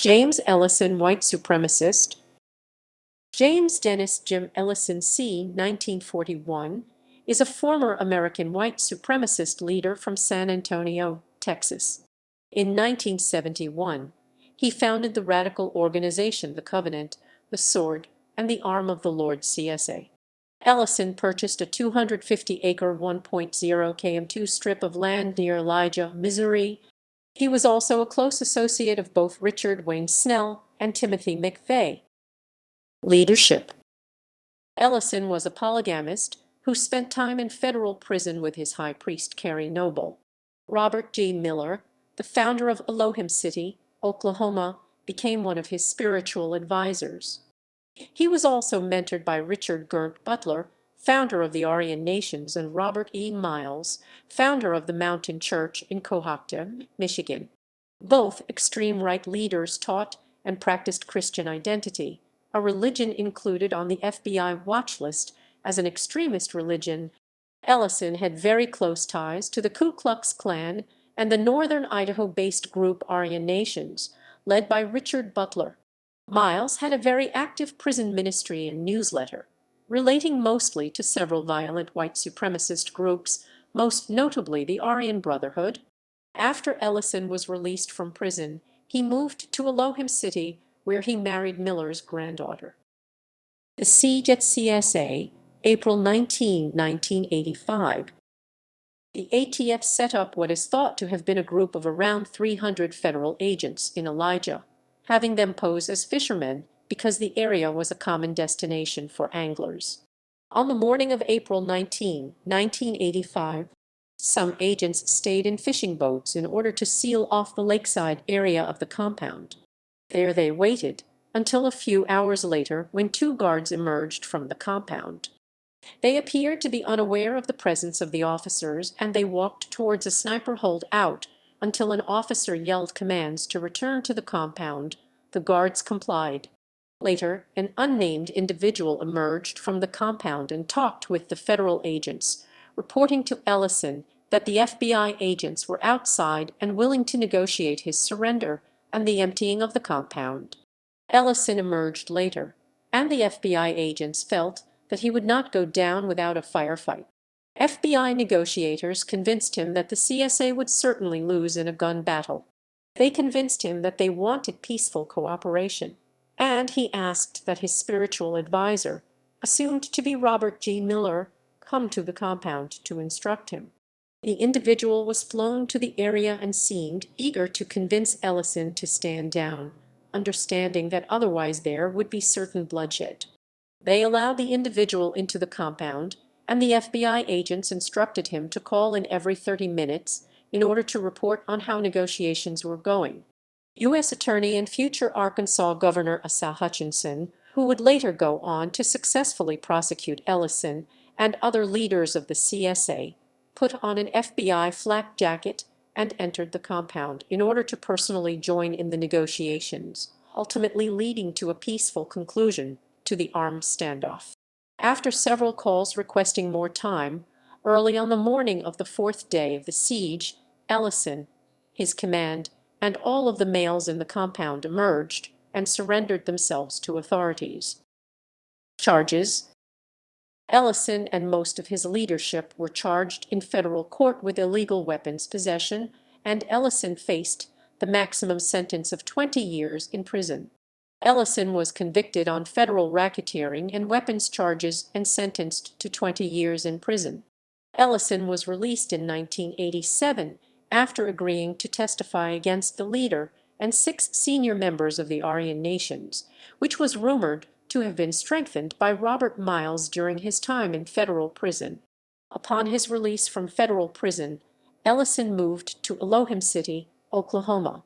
James Ellison, white supremacist. James Dennis Jim Ellison c. 1941, is a former American white supremacist leader from San Antonio, Texas. In 1971, he founded the radical organization The Covenant, the Sword, and the Arm of the Lord CSA. Ellison purchased a 250-acre 1.0 km2 strip of land near Elijah, Missouri. He was also a close associate of both Richard Wayne Snell and Timothy McVeigh. Leadership. Ellison was a polygamist who spent time in federal prison with his high priest Carey Noble. Robert G. Miller, the founder of Elohim City, Oklahoma, became one of his spiritual advisors. He was also mentored by Richard Gert Butler, founder of the Aryan Nations, and Robert E. Miles, founder of the Mountain Church in Cohocton, Michigan. Both extreme right leaders taught and practiced Christian identity, a religion included on the FBI watch list as an extremist religion. Ellison had very close ties to the Ku Klux Klan and the northern Idaho-based group Aryan Nations, led by Richard Butler. Miles had a very active prison ministry and newsletter, relating mostly to several violent white supremacist groups, most notably the Aryan Brotherhood. After Ellison was released from prison, he moved to Elohim City, where he married Miller's granddaughter. The siege at CSA, April 19, 1985. The ATF set up what is thought to have been a group of around 300 federal agents in Elijah, having them pose as fishermen because the area was a common destination for anglers. On the morning of April 19, 1985, some agents stayed in fishing boats in order to seal off the lakeside area of the compound. There they waited until a few hours later, when two guards emerged from the compound. They appeared to be unaware of the presence of the officers, and they walked towards a sniper holdout until an officer yelled commands to return to the compound. The guards complied. Later, an unnamed individual emerged from the compound and talked with the federal agents, reporting to Ellison that the FBI agents were outside and willing to negotiate his surrender and the emptying of the compound. Ellison emerged later, and the FBI agents felt that he would not go down without a firefight. FBI negotiators convinced him that the CSA would certainly lose in a gun battle. They convinced him that they wanted peaceful cooperation, and he asked that his spiritual advisor, assumed to be Robert G. Miller, come to the compound to instruct him. The individual was flown to the area and seemed eager to convince Ellison to stand down, understanding that otherwise there would be certain bloodshed. They allowed the individual into the compound, and the FBI agents instructed him to call in every 30 minutes in order to report on how negotiations were going. U.S. Attorney and future Arkansas Governor Asa Hutchinson, who would later go on to successfully prosecute Ellison and other leaders of the CSA, put on an FBI flak jacket and entered the compound in order to personally join in the negotiations, ultimately leading to a peaceful conclusion to the armed standoff. After several calls requesting more time, early on the morning of the fourth day of the siege, Ellison, his command, and all of the males in the compound emerged and surrendered themselves to authorities. Charges. Ellison and most of his leadership were charged in federal court with illegal weapons possession, and Ellison faced the maximum sentence of 20 years in prison. Ellison was convicted on federal racketeering and weapons charges and sentenced to 20 years in prison. Ellison was released in 1987 after agreeing to testify against the leader and 6 senior members of the Aryan Nations, which was rumored to have been strengthened by Robert Miles during his time in federal prison. Upon his release from federal prison, Ellison moved to Elohim City, Oklahoma.